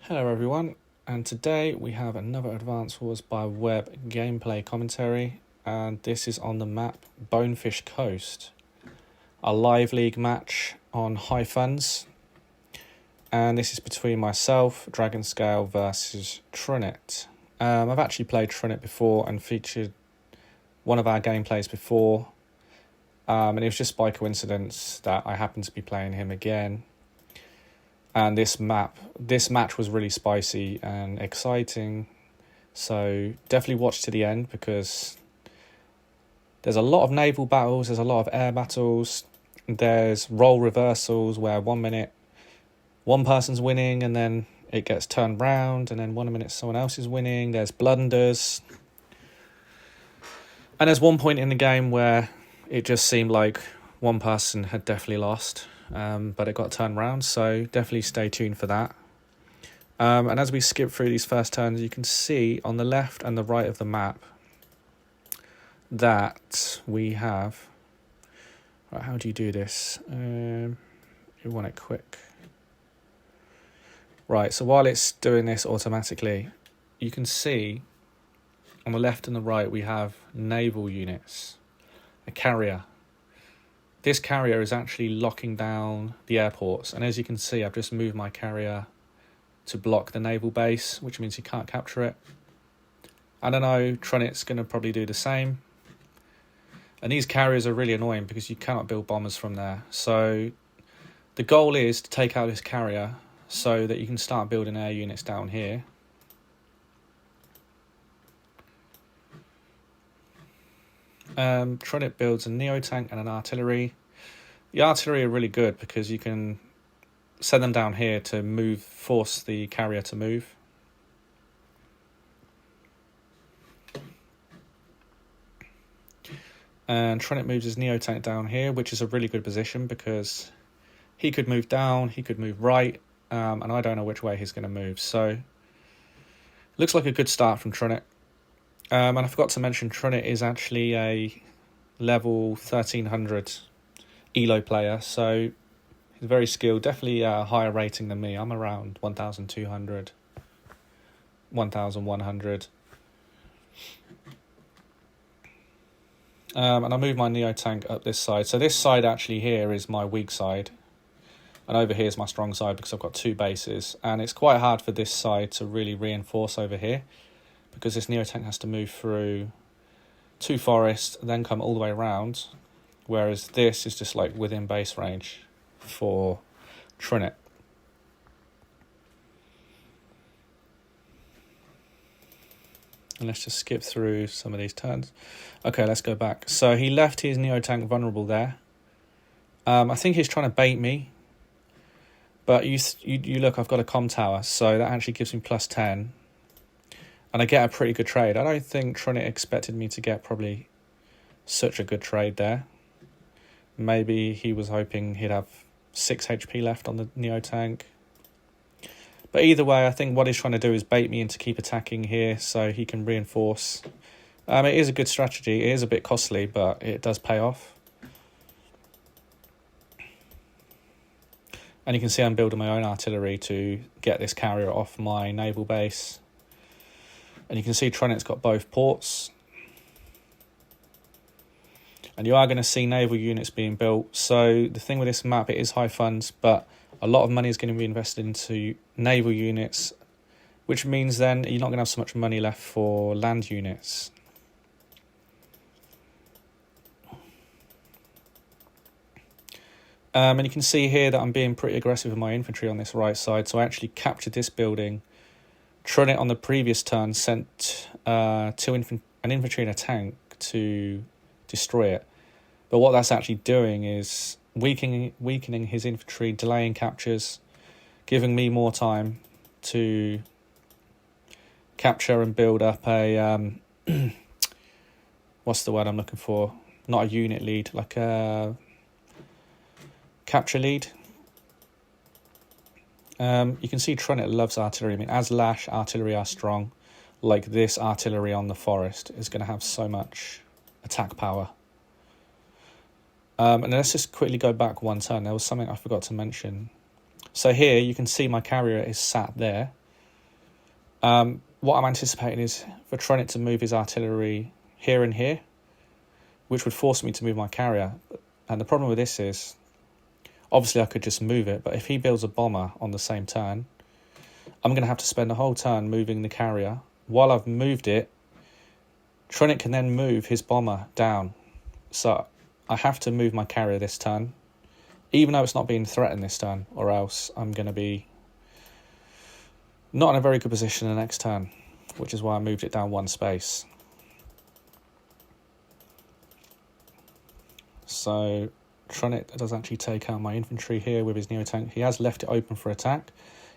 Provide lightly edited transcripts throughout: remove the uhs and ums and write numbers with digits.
Hello everyone, and today we have another Advanced Wars by Web gameplay commentary, and this is on the map Bonefish Coast, a live league match on highfunds, and this is between myself, Dragonscale versus Truniht. I've actually played Truniht before and featured one of our gameplays before, and it was just by coincidence that I happened to be playing him again. And this match was really spicy and exciting. So definitely watch to the end because there's a lot of naval battles, there's a lot of air battles, there's role reversals where 1 minute one person's winning and then it gets turned round, and then 1 minute someone else is winning. There's blunders. And there's one point in the game where it just seemed like one person had definitely lost. But it got turned round, so definitely stay tuned for that. And as we skip through these first turns, you can see on the left and the right of the map that we have... Right, how do you do this? You want it quick. Right, so while it's doing this automatically, you can see on the left and the right we have naval units, a carrier. This carrier is actually locking down the airports, and as you can see, I've just moved my carrier to block the naval base, which means you can't capture it. I don't know, Trunit's going to probably do the same. And these carriers are really annoying because you cannot build bombers from there. So the goal is to take out this carrier so that you can start building air units down here. Trunit builds a neo-tank and an artillery. The artillery are really good because you can send them down here to force the carrier to move. And Trunit moves his neo-tank down here, which is a really good position because he could move down, he could move right, and I don't know which way he's going to move. So, looks like a good start from Trunit. And I forgot to mention, Trunit is actually a level 1300 ELO player, so he's very skilled, definitely a higher rating than me. I'm around 1200, 1100. And I move my Neo tank up this side. So this side actually here is my weak side, and over here is my strong side because I've got two bases, and it's quite hard for this side to really reinforce over here, because this Neo tank has to move through two forests, then come all the way around, whereas this is just like within base range for Trunit. And let's just skip through some of these turns. Okay, let's go back. So he left his Neo tank vulnerable there. I think he's trying to bait me, but you look, I've got a comm tower, so that actually gives me plus 10. And I get a pretty good trade. I don't think Trunit expected me to get probably such a good trade there. Maybe he was hoping he'd have 6 HP left on the Neo tank. But either way, I think what he's trying to do is bait me into keep attacking here so he can reinforce. It is a good strategy. It is a bit costly, but it does pay off. And you can see I'm building my own artillery to get this carrier off my naval base. And you can see Trunit's got both ports. And you are going to see naval units being built. So the thing with this map, it is high funds, but a lot of money is going to be invested into naval units, which means then you're not going to have so much money left for land units. And you can see here that I'm being pretty aggressive with my infantry on this right side. So I actually captured this building. Trunit on the previous turn sent an infantry and a tank to destroy it. But what that's actually doing is weakening his infantry, delaying captures, giving me more time to capture and build up a... what's the word I'm looking for? Not a unit lead, like a capture lead. You can see Trunit loves artillery. I mean, as Lash artillery are strong, like this artillery on the forest is going to have so much attack power. And let's just quickly go back one turn. There was something I forgot to mention. So here you can see my carrier is sat there. What I'm anticipating is for Truniht to move his artillery here and here, which would force me to move my carrier. And the problem with this is, obviously I could just move it, but if he builds a bomber on the same turn, I'm going to have to spend the whole turn moving the carrier. While I've moved it, Truniht can then move his bomber down. So I have to move my carrier this turn, even though it's not being threatened this turn, or else I'm going to be not in a very good position the next turn, which is why I moved it down one space. So Truniht does actually take out my infantry here with his Neo-Tank. He has left it open for attack.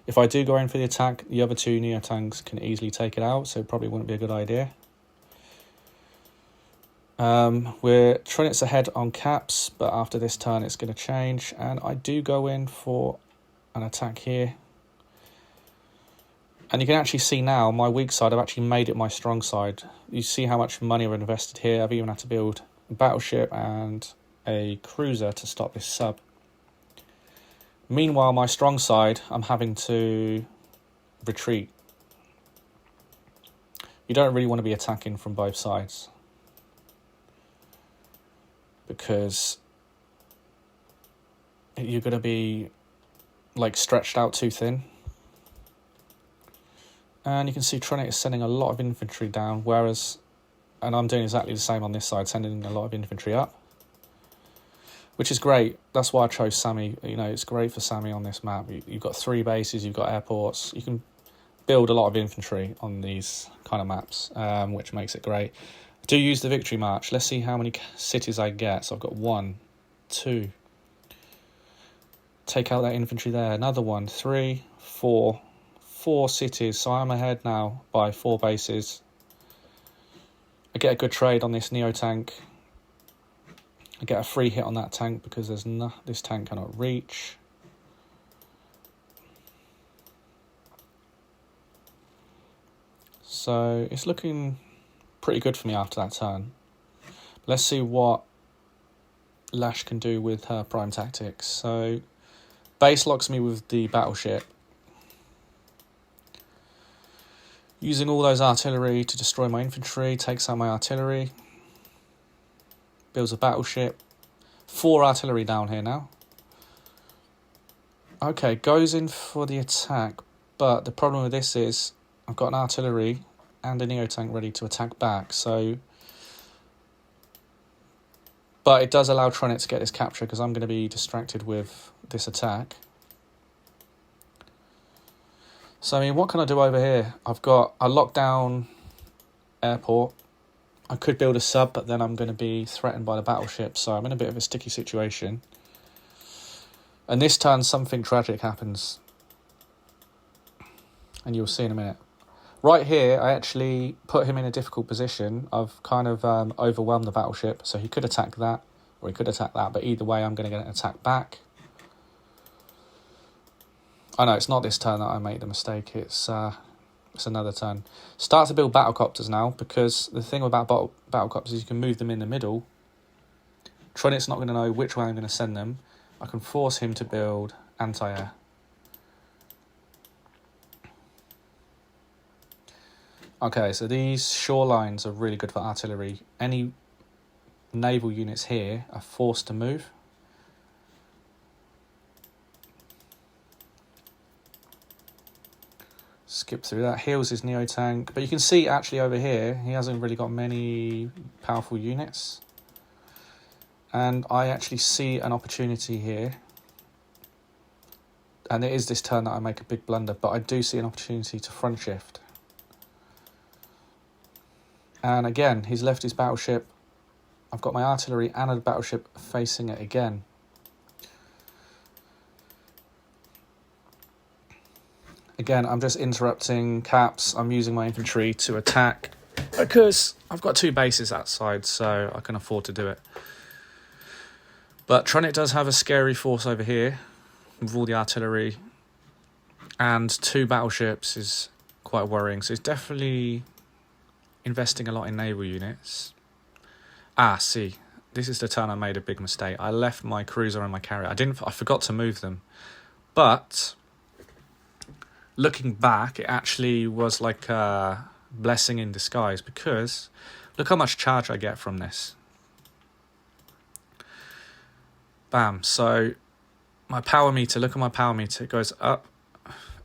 If I do go in for the attack, the other two Neo-Tanks can easily take it out, so it probably wouldn't be a good idea. Trunit's ahead on caps, but after this turn it's going to change, and I do go in for an attack here. And you can actually see now my weak side, I've actually made it my strong side. You see how much money I've invested here. I've even had to build a battleship and a cruiser to stop this sub. Meanwhile, my strong side, I'm having to retreat. You don't really want to be attacking from both sides, because you're going to be like stretched out too thin. And you can see Truniht is sending a lot of infantry down, and I'm doing exactly the same on this side, sending a lot of infantry up, which is great. That's why I chose Sami. You know, it's great for Sami on this map. You've got 3 bases, you've got airports. You can build a lot of infantry on these kind of maps, which makes it great. I do use the victory march. Let's see how many cities I get. So I've got 1, 2. Take out that infantry there. Another 1, 3, 4. 4 cities, so I'm ahead now by 4 bases. I get a good trade on this Neo-Tank. I get a free hit on that tank because this tank cannot reach. So it's looking pretty good for me after that turn. Let's see what Lash can do with her prime tactics. So base locks me with the battleship, using all those artillery to destroy my infantry, takes out my artillery, builds a battleship. 4 artillery down here now. Okay, goes in for the attack, but the problem with this is I've got an artillery and a Neo-Tank ready to attack back, but it does allow Truniht to get this capture because I'm going to be distracted with this attack. So, I mean, what can I do over here? I've got a lockdown airport. I could build a sub, but then I'm going to be threatened by the battleship, so I'm in a bit of a sticky situation. And this turn, something tragic happens. And you'll see in a minute. Right here, I actually put him in a difficult position. I've kind of overwhelmed the battleship, so he could attack that, or he could attack that, but either way, I'm going to get an attack back. Oh no, it's not this turn that I made the mistake, it's another turn. Start to build battlecopters now, because the thing about battlecopters is you can move them in the middle. Trunit's not going to know which way I'm going to send them. I can force him to build anti-air. Okay, so these shorelines are really good for artillery. Any naval units here are forced to move. Skip through that. Heals his Neo-Tank. But you can see actually over here, he hasn't really got many powerful units. And I actually see an opportunity here. And it is this turn that I make a big blunder, but I do see an opportunity to front shift. And again, he's left his battleship. I've got my artillery and a battleship facing it again. Again, I'm just interrupting caps. I'm using my infantry to attack because I've got 2 bases outside, so I can afford to do it. But Truniht does have a scary force over here with all the artillery, and 2 battleships is quite worrying. So he's definitely investing a lot in naval units. See, this is the turn I made a big mistake. I left my cruiser and my carrier. I forgot to move them, but looking back, it actually was like a blessing in disguise, because look how much charge I get from this. Bam. So my power meter, look at my power meter, it goes up,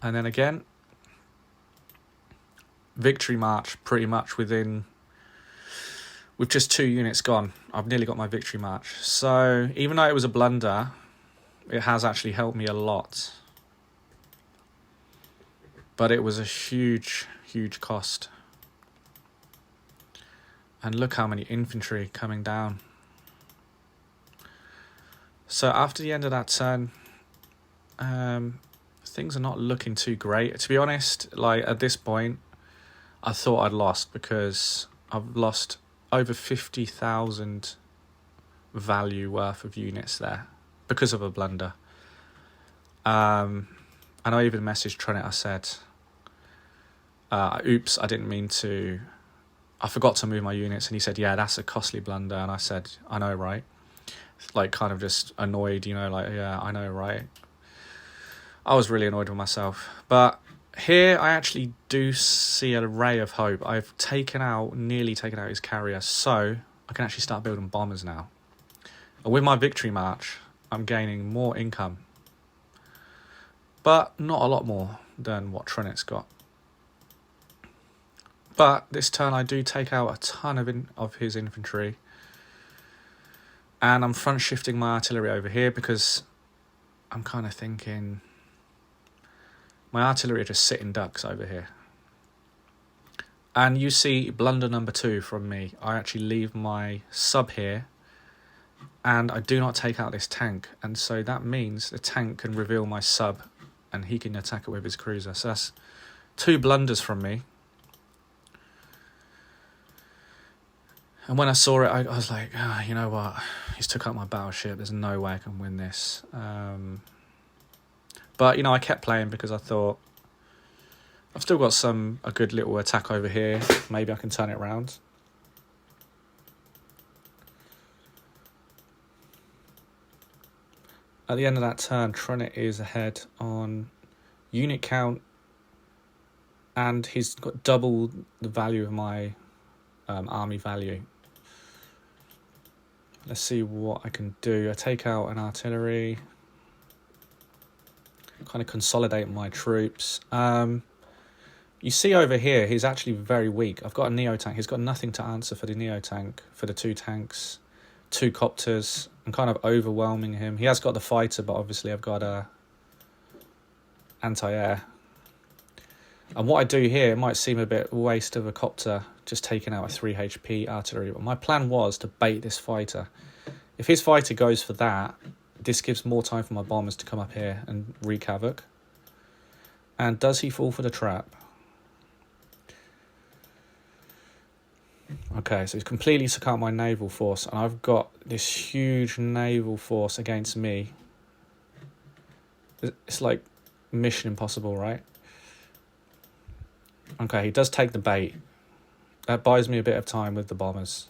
and then again, victory march pretty much with just 2 units gone. I've nearly got my victory march. So even though it was a blunder, it has actually helped me a lot. But it was a huge, huge cost. And look how many infantry coming down. So after the end of that turn, things are not looking too great. To be honest, like at this point, I thought I'd lost, because I've lost over 50,000 value worth of units there because of a blunder. And I even messaged Truniht. I said, oops, I didn't mean to, I forgot to move my units. And he said, yeah, that's a costly blunder. And I said, I know, right? Like, kind of just annoyed, you know, like, yeah, I know, right? I was really annoyed with myself. But here I actually do see a ray of hope. I've nearly taken out his carrier, so I can actually start building bombers now. And with my victory march, I'm gaining more income, but not a lot more than what Trunit's got. But this turn I do take out a ton of his infantry, and I'm front shifting my artillery over here, because I'm kind of thinking my artillery are just sitting ducks over here. And you see blunder number 2 from me. I actually leave my sub here, and I do not take out this tank. And so that means the tank can reveal my sub, and he can attack it with his cruiser. So that's 2 blunders from me. And when I saw it, I was like, you know what? He's took out my battleship. There's no way I can win this. But, you know, I kept playing because I thought, I've still got a good little attack over here. Maybe I can turn it around. At the end of that turn, Truniht is ahead on unit count, and he's got double the value of my army value. Let's see what I can do. I take out an artillery, kind of consolidate my troops. You see over here, he's actually very weak. I've got a Neo tank. He's got nothing to answer for the Neo tank, for the 2 tanks, 2 copters. I'm kind of overwhelming him. He has got the fighter, but obviously I've got a anti-air. And what I do here, it might seem a bit waste of a copter, just taking out a 3 HP artillery. But my plan was to bait this fighter. If his fighter goes for that, this gives more time for my bombers to come up here and wreak havoc. And does he fall for the trap? Okay, so he's completely took out my naval force, and I've got this huge naval force against me. It's like Mission Impossible, right? Okay, he does take the bait. That buys me a bit of time with the bombers.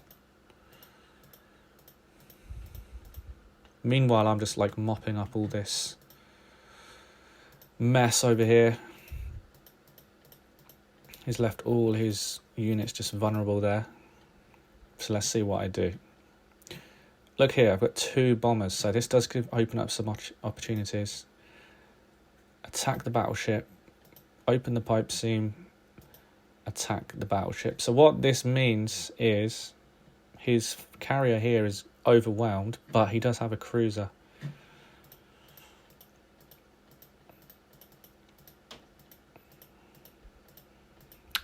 Meanwhile, I'm just like mopping up all this mess over here. He's left all his units just vulnerable there. So let's see what I do. Look here, I've got 2 bombers, so this does open up some opportunities. Attack the battleship, open the pipe seam, attack the battleship. So what this means is his carrier here is overwhelmed, but he does have a cruiser.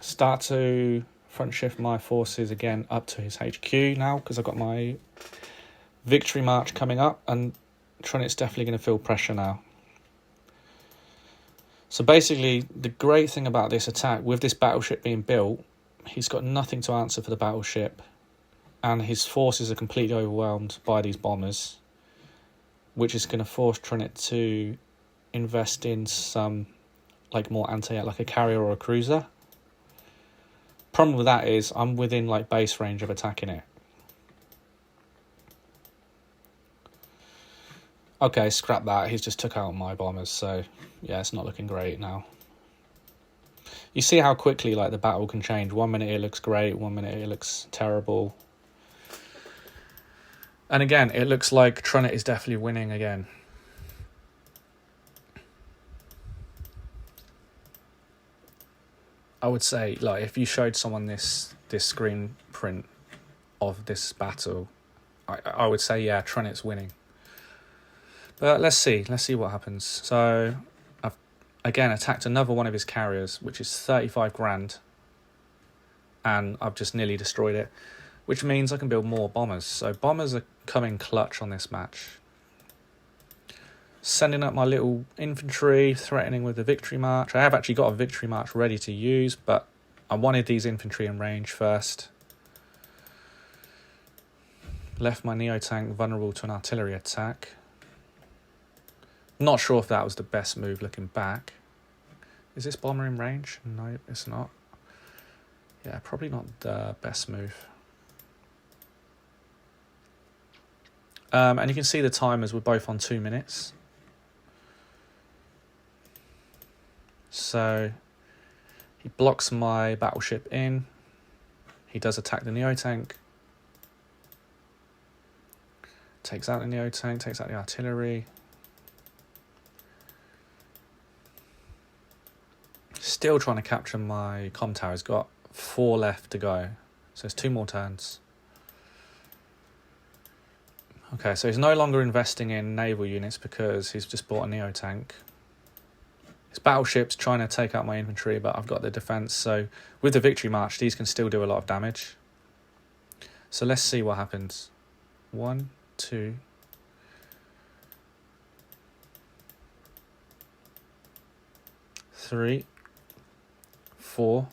Start to front shift my forces again up to his HQ now, because I've got my victory march coming up, and Trunit's definitely going to feel pressure now. So basically, the great thing about this attack, with this battleship being built, he's got nothing to answer for the battleship, and his forces are completely overwhelmed by these bombers, which is going to force Truniht to invest in some like more anti-air, like a carrier or a cruiser. Problem with that is I'm within like base range of attacking it. Okay, scrap that. He's just took out my bombers, so yeah, it's not looking great now. You see how quickly like the battle can change. 1 minute it looks great, 1 minute it looks terrible. And again, it looks like Truniht is definitely winning again. I would say, like, if you showed someone this screen print of this battle, I would say, yeah, Trunit's winning. But let's see what happens. So I've again attacked another one of his carriers, which is 35 grand, and I've just nearly destroyed it, which means I can build more bombers. So bombers are coming clutch on this match. Sending up my little infantry, threatening with the victory march. I have actually got a victory march ready to use, but I wanted these infantry in range first. Left my Neo-tank vulnerable to an artillery attack. Not sure if that was the best move looking back. Is this bomber in range? No, it's not. Yeah, probably not the best move. And you can see the timers were both on 2 minutes. So he blocks my battleship in. He does attack the Neo-tank. Takes out the Neo-tank, takes out the artillery. Still trying to capture my comm tower. He's got 4 left to go. So it's 2 more turns. Okay, so he's no longer investing in naval units because he's just bought a Neo-tank. His battleship's trying to take out my infantry, but I've got the defense. So with the victory march, these can still do a lot of damage. So let's see what happens. 1, 2. 3, 4,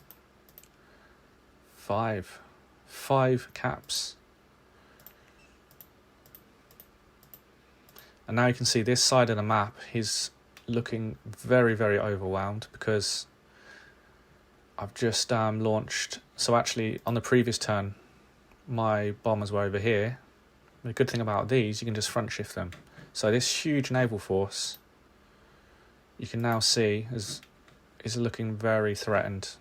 5. 5 caps. And now you can see this side of the map, he's looking very, very overwhelmed because I've just launched. So actually on the previous turn my bombers were over here. The good thing about these, you can just front shift them. So this huge naval force, you can now see is looking very threatened.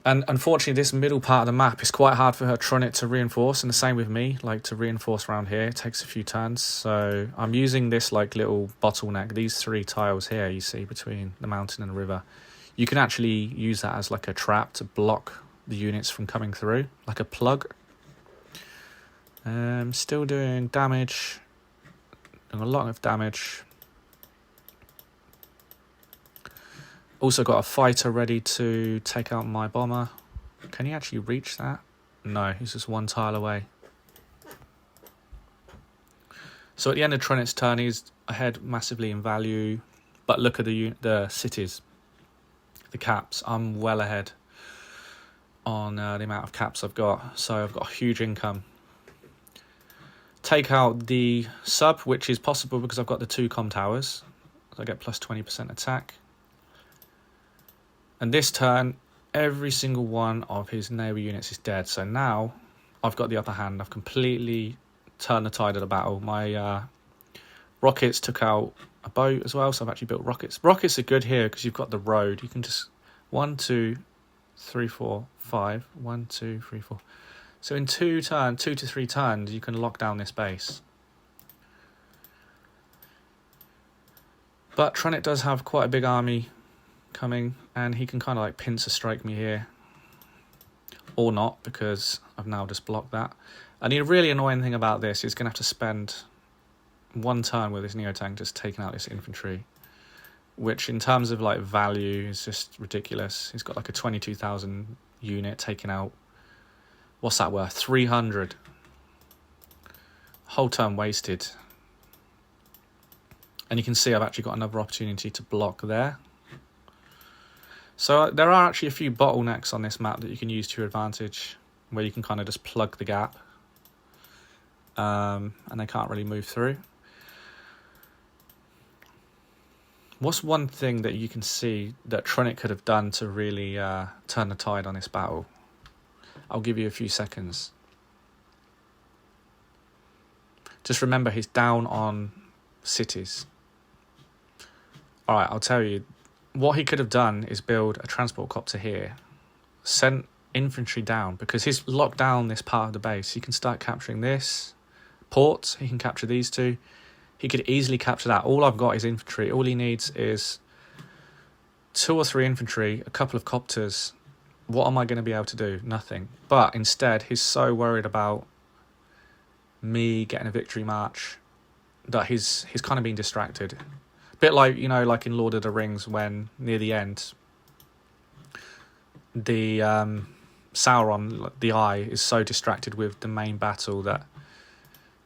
And unfortunately, this middle part of the map is quite hard for her Truniht to reinforce, and the same with me, like to reinforce around here. It takes a few turns, so I'm using this like little bottleneck. These 3 tiles here you see between the mountain and the river. You can actually use that as like a trap to block the units from coming through, like a plug. Still doing damage, doing a lot of damage. Also got a fighter ready to take out my bomber. Can he actually reach that? No, he's just 1 tile away. So at the end of Trunit's turn, he's ahead massively in value. But look at the cities, the caps. I'm well ahead on the amount of caps I've got. So I've got a huge income. Take out the sub, which is possible because I've got the 2 comm towers. So I get plus 20% attack. And this turn, every single one of his naval units is dead. So now I've got the upper hand. I've completely turned the tide of the battle. My rockets took out a boat as well, so I've actually built rockets. Rockets are good here because you've got the road. You can just 1, 2, 3, 4, 5. 1, 2, 3, 4. So in 2 to 3 turns, you can lock down this base. But Truniht does have quite a big army coming, and he can kind of like pincer strike me here, or not, because I've now just blocked that. And the really annoying thing about this is going to have to spend 1 turn with this Neo-tank just taking out this infantry, which in terms of like value is just ridiculous. He's got like a 22,000 unit taking out, what's that worth? 300. Whole turn wasted. And you can see I've actually got another opportunity to block there. So there are actually a few bottlenecks on this map that you can use to your advantage, where you can kind of just plug the gap, and they can't really move through. What's one thing that you can see that Truniht could have done to really turn the tide on this battle? I'll give you a few seconds. Just remember, he's down on cities. Alright, I'll tell you. what he could have done is build a transport copter here, sent infantry down, because he's locked down this part of the base. He can start capturing this port. He can capture these two. He could easily capture that. All I've got is infantry. All he needs is 2 or 3 infantry, a couple of copters. What am I going to be able to do? Nothing. But instead, he's so worried about me getting a victory march that he's kind of being distracted. A bit like, you know, like in Lord of the Rings, when near the end, the Sauron, the Eye, is so distracted with the main battle that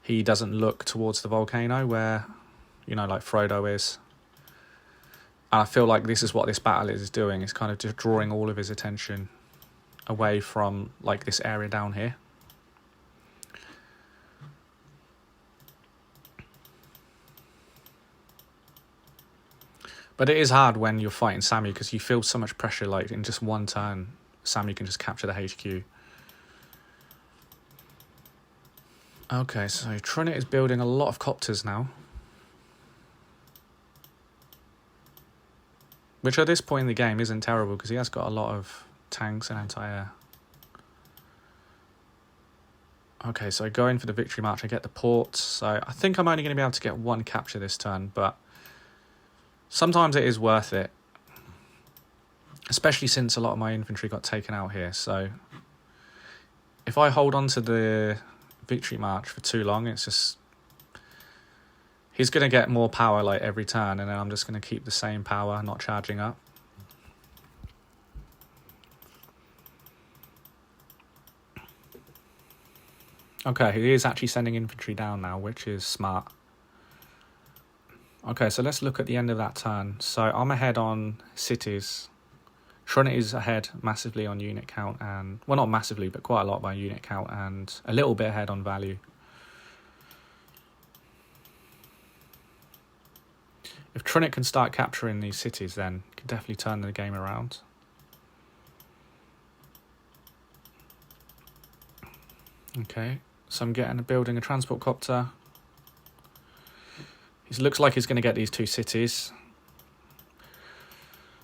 he doesn't look towards the volcano where, you know, like Frodo is. And I feel like this is what this battle is doing. It's kind of just drawing all of his attention away from like this area down here. But it is hard when you're fighting Samu, because you feel so much pressure. Like in just one turn, Samu can just capture the HQ. Okay, so Truniht is building a lot of copters now, which at this point in the game isn't terrible, because he has got a lot of tanks and anti-air. Okay, so going for the victory march, I get the port. So I think I'm only going to be able to get 1 capture this turn, but sometimes it is worth it, especially since a lot of my infantry got taken out here. So if I hold on to the victory march for too long, it's just, he's going to get more power like every turn, and then I'm just going to keep the same power, not charging up. Okay, he is actually sending infantry down now, which is smart. Okay, so let's look at the end of that turn. So I'm ahead on cities. Truniht is ahead massively on unit count, and, well, not massively, but quite a lot by unit count, and a little bit ahead on value. If Truniht can start capturing these cities, then he can definitely turn the game around. Okay, so I'm building a transport copter. It looks like he's going to get these 2 cities.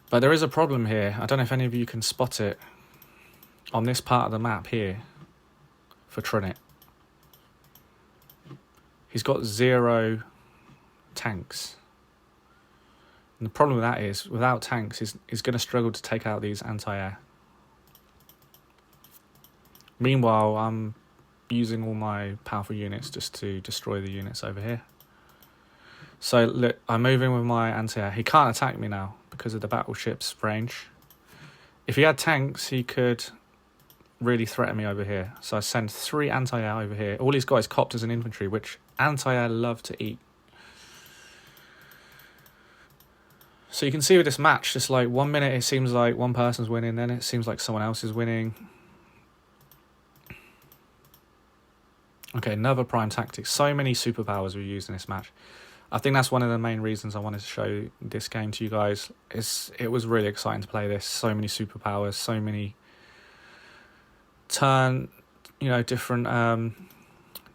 But there is a problem here. I don't know if any of you can spot it on this part of the map here for Truniht. He's got 0 tanks. And the problem with that is, without tanks, he's going to struggle to take out these anti-air. Meanwhile, I'm using all my powerful units just to destroy the units over here. So look, I'm moving with my anti-air. He can't attack me now because of the battleship's range. If he had tanks, he could really threaten me over here. So I send 3 anti-air over here. All he's got is copters and infantry, which anti-air love to eat. So you can see with this match, just like 1 minute it seems like one person's winning, then it seems like someone else is winning. Okay, another prime tactic. So many superpowers were used in this match. I think that's one of the main reasons I wanted to show this game to you guys. It was really exciting to play this. So many superpowers, so many different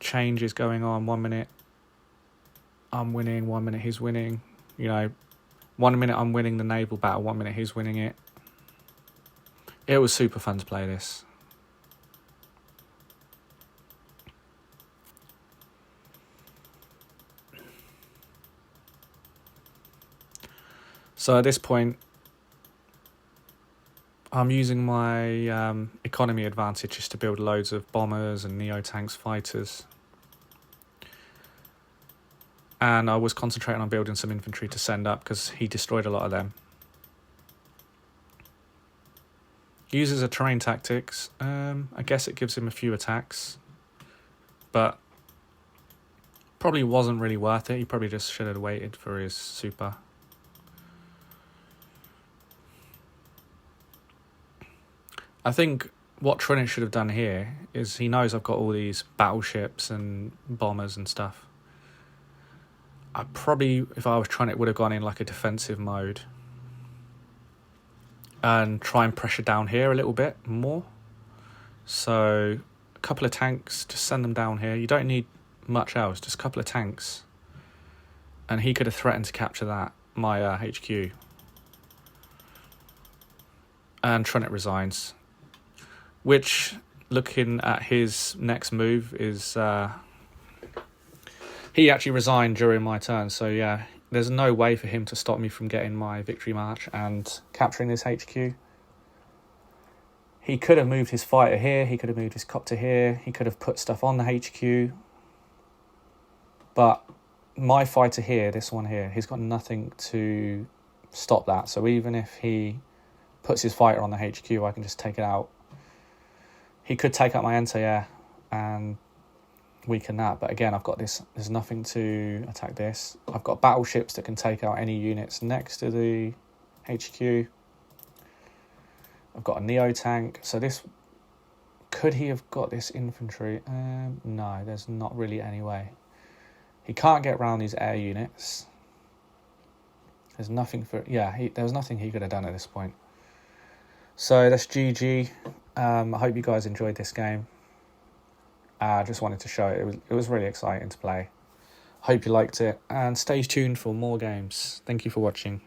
changes going on. 1 minute I'm winning, 1 minute he's winning. 1 minute I'm winning the naval battle, 1 minute he's winning it. It was super fun to play this. So at this point, I'm using my economy advantage just to build loads of bombers and neo-tanks fighters. And I was concentrating on building some infantry to send up because he destroyed a lot of them. Uses a terrain tactics. I guess it gives him a few attacks. But probably wasn't really worth it. He probably just should have waited for his super. I think what Truniht should have done here is, he knows I've got all these battleships and bombers and stuff. I probably, if I was Truniht, would have gone in like a defensive mode and try and pressure down here a little bit more. So a couple of tanks, just send them down here. You don't need much else, just a couple of tanks. And he could have threatened to capture that, my HQ. and Truniht resigns. Which, looking at his next move, is he actually resigned during my turn. So yeah, there's no way for him to stop me from getting my victory march and capturing this HQ. He could have moved his fighter here. He could have moved his copter here. He could have put stuff on the HQ. But my fighter here, this one here, he's got nothing to stop that. So even if he puts his fighter on the HQ, I can just take it out. He could take out my anti-air and weaken that. But again, I've got this. There's nothing to attack this. I've got battleships that can take out any units next to the HQ. I've got a Neo tank. So this, could he have got this infantry? No, there's not really any way. He can't get around these air units. There's nothing for... Yeah, there was nothing he could have done at this point. So that's GG. I hope you guys enjoyed this game. I just wanted to show it. It was really exciting to play. Hope you liked it. And stay tuned for more games. Thank you for watching.